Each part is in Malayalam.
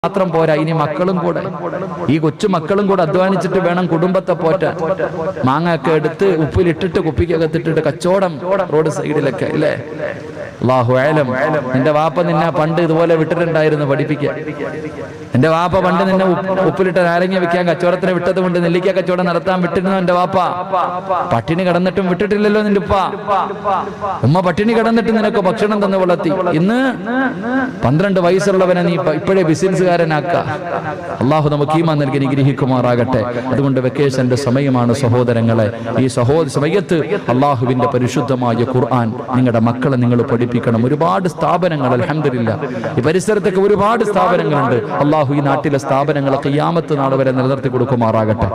മാത്രം പോരാ, ഇനി മക്കളും കൂടെ, ഈ കൊച്ചു മക്കളും കൂടെ അധ്വാനിച്ചിട്ട് വേണം കുടുംബത്തെ പോറ്റാൻ. മാങ്ങയൊക്കെ എടുത്ത് ഉപ്പിലിട്ടിട്ട് കുപ്പിക്കകത്തിട്ടിട്ട് കച്ചവടം റോഡ് സൈഡിലൊക്കെ അല്ലേ. അല്ലാഹു അഅലം. നിന്റെ വാപ്പ നിന്നെ പണ്ട് ഇതുപോലെ വിട്ടിട്ടുണ്ടായിരുന്നു പഠിപ്പിക്കാൻ. എന്റെ വാപ്പ പണ്ട് നിന്നെ ഉപ്പിലിട്ട് നാരങ്ങ വിൽക്കാൻ കച്ചവടത്തിന് വിട്ടത് കൊണ്ട് നെല്ലിക്ക കച്ചവടം നടത്താൻ വിട്ടിരുന്നു എന്റെ വാപ്പ. പട്ടിണി കിടന്നിട്ടും വിട്ടിട്ടില്ലല്ലോ നിന്റെ ഉപ്പ. ഉമ്മ പട്ടിണി കിടന്നിട്ട് നിനക്ക് ഭക്ഷണം തന്ന് വളർത്തി. ഇന്ന് 12 വയസ്സുള്ളവനെ നീ ഇപ്പോഴേ ബിസിനസ്സുകാരനാക്ക. അള്ളാഹു നമുക്ക് ഈമാൻ നൽകി അനുഗ്രഹിക്കുമാറാകട്ടെ. അതുകൊണ്ട് വെക്കേഷന്റെ സമയമാണ് സഹോദരങ്ങളെ. ഈ സമയത്ത് അള്ളാഹുവിന്റെ പരിശുദ്ധമായ ഖുർആൻ നിങ്ങളുടെ മക്കളെ നിങ്ങൾ പഠിപ്പിക്കണം. ഒരുപാട് സ്ഥാപനങ്ങൾ അൽഹംദുലില്ലാഹ് ഈ പരിസരത്തൊക്കെ ഒരുപാട് സ്ഥാപനങ്ങളുണ്ട്. അള്ളാഹു ഈ നാട്ടിലെ സ്ഥാപനങ്ങളെ ഖിയാമത്ത് നാൾ വരെ നിലനിർത്തി കൊടുക്കുമാറാകട്ടെ.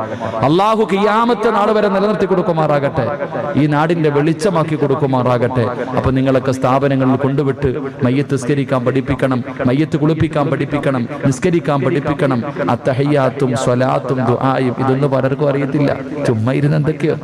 അള്ളാഹു ഖിയാമത്ത് നാൾ വരെ നിലനിർത്തി കൊടുക്കുമാറാകട്ടെ. ഈ നാടിന്റെ വെളിച്ചമാക്കി കൊടുക്കുമാറാകട്ടെ. അപ്പൊ നിങ്ങളൊക്കെ സ്ഥാപനങ്ങളിൽ കൊണ്ടുവിട്ട് മയ്യത്ത് നിസ്കരിക്കാൻ പഠിപ്പിക്കണം, മയ്യത്ത് കുളിപ്പിക്കാൻ പഠിപ്പിക്കണം, നിസ്കരിക്കാൻ പഠിപ്പിക്കണം. അത്തഹയ്യാത്തും സ്വലാത്തും ദുആയും ഇതൊന്നും പലർക്കും അറിയത്തില്ല. ചുമ്മാ ഇരുന്ന് എന്തൊക്കെയോ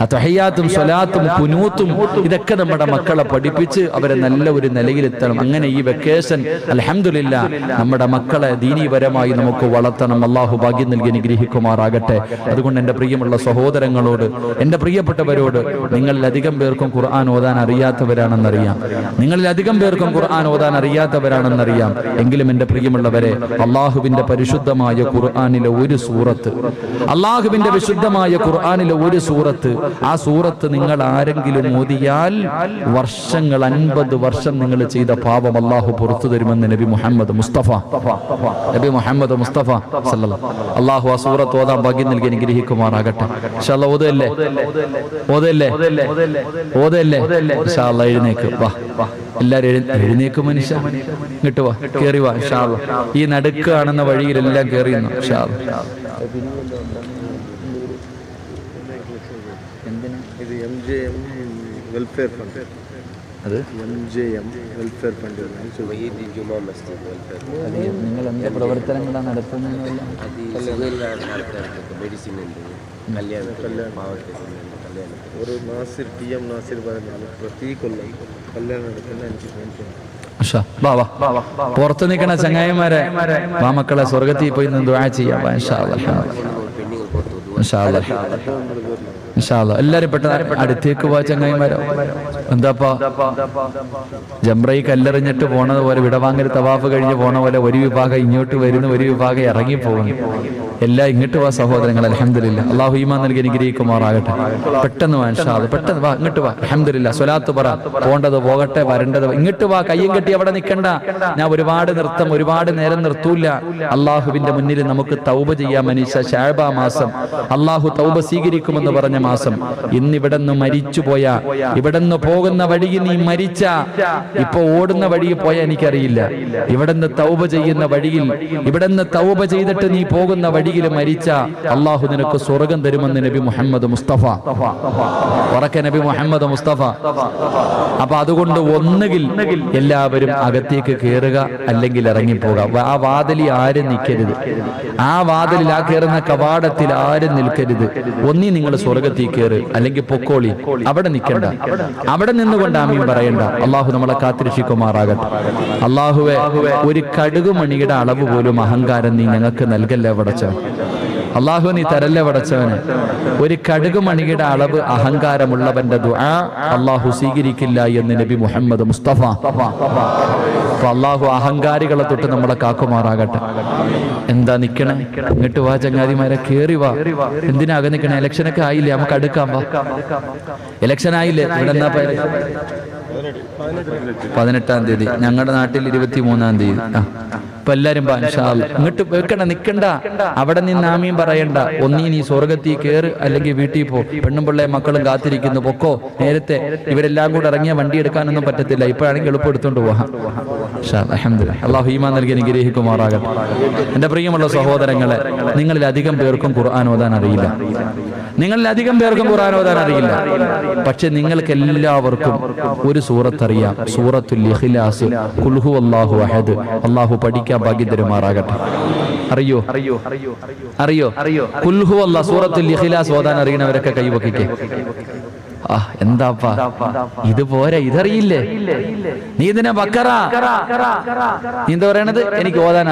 അത്തഹയ്യാത്തും സ്വലാത്തും കുനൂത്തും ഇതൊക്കെ നമ്മുടെ മക്കളെ പഠിപ്പിച്ച് അവരെ നല്ല ഒരു നിലയിലെത്തണം. അങ്ങനെ ഈ വെക്കേഷൻ അൽഹംദുലില്ലാഹ് നമ്മുടെ മക്കളെ ദീനീപരമായി നമുക്ക് വളർത്തണം. അള്ളാഹു ഭാഗ്യം നൽകി അനുഗ്രഹിക്കുമാറാകട്ടെ. അതുകൊണ്ട് എൻ്റെ പ്രിയമുള്ള സഹോദരങ്ങളോട്, എൻ്റെ പ്രിയപ്പെട്ടവരോട്, നിങ്ങളിലധികം പേർക്കും ഖുർആൻ ഓതാൻ അറിയാത്തവരാണെന്നറിയാം. നിങ്ങളിലധികം പേർക്കും ഖുർആൻ ഓതാൻ അറിയാത്തവരാണെന്നറിയാം. എങ്കിലും എൻ്റെ പ്രിയമുള്ളവരെ, അള്ളാഹുവിന്റെ പരിശുദ്ധമായ ഖുർആനിലെ ഒരു സൂറത്ത്, അള്ളാഹുവിന്റെ വിശുദ്ധമായ ഖുർആനിലെ ഒരു സൂറത്ത്, ആ സൂറത്ത് നിങ്ങൾ ആരെങ്കിലും ഓതിയാൽ വർഷങ്ങൾ 50 വർഷം നിങ്ങൾ ചെയ്ത പാപം അള്ളാഹു പുറത്തു തരുമെന്ന് നബി മുഹമ്മദ് മുസ്തഫ സല്ലല്ലാഹു. അള്ളാഹു ആ സൂറത്ത് ഓതാൻ ഭാഗ്യം നൽകി അനുഗ്രഹിക്കുമാറാകട്ടെ. ഇൻഷാ അല്ലാഹ് ഓതല്ലേ ഇൻഷാ അല്ലാഹ്. എഴുന്നേക്ക് വാ, എല്ലാരും എഴുന്നേക്ക് മനുഷ്യ, ഇങ്ങോട്ട് വാ, കേറി വാ ഇൻഷാ അല്ലാഹ്. ഈ നടുക്ക് കാണുന്ന വഴിയിലെല്ലാം കേറിയുന്നു ഇൻഷാ അല്ലാഹ്. വെൽഫെയർ ഫണ്ട്, അത് MJM വെൽഫെയർ ഫണ്ട്. നിങ്ങൾ എന്ത് പ്രവർത്തനങ്ങളാണ് നടത്തുന്നത്? ഒരു നാസിർ PM നാസിർ പറഞ്ഞു പ്രതി കൊല്ലം കല്യാണം നടക്കുന്ന 5 പെൻഷൻ. പുറത്തു നിൽക്കണ ചങ്ങായിമാരെ, ആ മക്കളെ സ്വർഗത്തിൽ പോയി നിന്ന് ദുആ ചെയ്യാം ഇൻഷാ അല്ലാഹ്. എല്ലാരും പെട്ടെന്ന് അടുത്തേക്ക് പോയ ചങ്ങായിമാരോ. എന്താപ്പാ ജംറയിൽ കല്ലെറിഞ്ഞിട്ട് പോണത് പോലെ, വിടവാങ്ങൽ തവാഫ് കഴിഞ്ഞ് പോണ പോലെ ഒരു വിഭാഗം ഇങ്ങോട്ട് വരുന്നു, ഒരു വിഭാഗം ഇറങ്ങി പോകുന്നു. എല്ലാം ഇങ്ങോട്ട് വാ സഹോദരങ്ങൾ. അൽഹംദുലില്ലാഹ് അല്ലാഹു ഈമാൻ നൽകി അനുഗ്രഹിക്കുമാറാകട്ടെ. പെട്ടെന്ന് വാ ഇൻഷാ അല്ലാഹ്, പെട്ടെന്ന് വാ, ഇങ്ങോട്ട് വാ. അൽഹംദുലില്ലാഹ് സ്വലാത്ത് പറ. പോണ്ടത് പോകട്ടെ, വരേണ്ടത് ഇങ്ങോട്ട് വാ. കയ്യും കെട്ടി അവിടെ നിൽക്കണ്ട. ഞാൻ ഒരുപാട് നേരം നിർത്തൂല. അള്ളാഹുവിന്റെ മുന്നിൽ നമുക്ക് തൗബ ചെയ്യാൻ മനുഷ്യ. ശഅബാ മാസം അള്ളാഹു തൗബ സ്വീകരിക്കുമെന്ന് പറഞ്ഞ മാസം. ഇന്നിവിടെ നിന്ന് മരിച്ചുപോയ, ഇവിടെ നിന്ന് പോകുന്ന വഴിയിൽ നീ മരിച്ച, ഇപ്പൊ ഓടുന്ന വഴിയിൽ പോയാൽ എനിക്കറിയില്ല, ഇവിടെ നിന്ന് തൗബ ചെയ്യുന്ന വഴിയിൽ, ഇവിടെ നിന്ന് തൗബ ചെയ്തിട്ട് നീ പോകുന്ന വഴിയിൽ മരിച്ച അള്ളാഹു നിനക്ക് സ്വർഗം തരുമെന്ന് നബി മുഹമ്മദ് മുസ്തഫ. ഉറക്കെ നബി മുഹമ്മദ് മുസ്തഫ. അപ്പൊ അതുകൊണ്ട് ഒന്നുകിൽ എല്ലാവരും അകത്തേക്ക് കയറുക, അല്ലെങ്കിൽ ഇറങ്ങിപ്പോകുക. ആ വാതിലിൽ ആരും നിൽക്കരുത്. ആ വാതിലിൽ, ആ കയറുന്ന കവാടത്തിൽ ആരും നിൽക്കരുത്. ഒന്നി നിങ്ങൾ സ്വർഗത്തിൽ കയറ്, അല്ലെങ്കിൽ പൊക്കോളി. അവിടെ നിൽക്കണ്ട, അവിടെ നിന്നുകൊണ്ട് ആമീൻ പറയണ്ട. അള്ളാഹു നമ്മളെ കാത്തിരക്ഷിക്കുമാറാകട്ടെ. അള്ളാഹുവെ, ഒരു കടുകുമണിയുടെ അളവ് പോലും അഹങ്കാരം നീ ഞങ്ങൾക്ക് നൽകല്ലേ പടച്ചവൻ. അള്ളാഹു നീ തരല്ലേ പടച്ചവന്. ഒരു കടുകുമണിയുടെ അളവ് അഹങ്കാരമുള്ളവന്റെ ദുആ അള്ളാഹു സ്വീകരിക്കില്ല എന്ന് നബി മുഹമ്മദ് മുസ്തഫ. അപ്പൊ അള്ളാഹു അഹങ്കാരികളെ തൊട്ട് നമ്മളെ കാക്കുമാറാകട്ടെ. എന്താ നിക്കണേ? ഇങ്ങോട്ട് വാ ചങ്ങാതിമാരെ, കേറി വാ. എന്തിനാ അകം നിക്കണേ? ഇലക്ഷനൊക്കെ ആയില്ലേ, നമുക്ക് അടുക്കാം. വാ, ഇലക്ഷൻ ആയില്ലേ? ഇവിടെ എന്നാ 18-ാം തീയതി, ഞങ്ങളുടെ നാട്ടിൽ 23-ാം തീയതി. ഇപ്പൊ എല്ലാരും ഇങ്ങോട്ട് വെക്കണ്ട, നിക്കണ്ട. അവിടെ നിന്ന് ആമീൻ പറയണ്ട. ഒന്നീ നീ സ്വർഗത്തിൽ കയറ്, അല്ലെങ്കിൽ വീട്ടിൽ പോ. പെണ്ണും പിള്ളേ മക്കളും കാത്തിരിക്കുന്നു, പൊക്കോ. നേരത്തെ ഇവരെല്ലാം കൂടെ ഇറങ്ങിയ വണ്ടി എടുക്കാനൊന്നും പറ്റത്തില്ല. ഇപ്പോഴാണെങ്കിൽ എളുപ്പം എടുത്തോണ്ട് പോവാം. അൽഹംദുലില്ലാഹ് അല്ലാഹു ഈമാൻ നൽകി അനുഗ്രഹിക്കുമാറാകട്ടെ. എന്റെ പ്രിയമുള്ള സഹോദരങ്ങളെ, നിങ്ങളിൽ അധികം പേർക്കും ഖുർആൻ ഓതാൻ അറിയില്ല. പക്ഷെ നിങ്ങൾക്ക് എല്ലാവർക്കും ഒരു സൂറത്ത് അറിയാം. സൂറത്തുൽ ഇഖ്ലാസ്, ഖുൽ ഹുവല്ലാഹു അഹദ്. അല്ലാഹു പഠിക്കാൻ ഭാഗ്യം തരുമാറാകട്ടെ. അറിയോ? ഖുൽ ഹുവല്ലാഹ് സൂറത്തുൽ ഇഖ്ലാസ് ഓതാൻ അറിയുന്നവരൊക്കെ കൈവക്കിക്കേ. എന്താപ്പാ ഇതുപോരെ, ഇതറിയില്ലേ? നീ ഇതിനെ ബക്കറ, നീ എന്താ പറയണത്? എനിക്ക് ഓതാൻ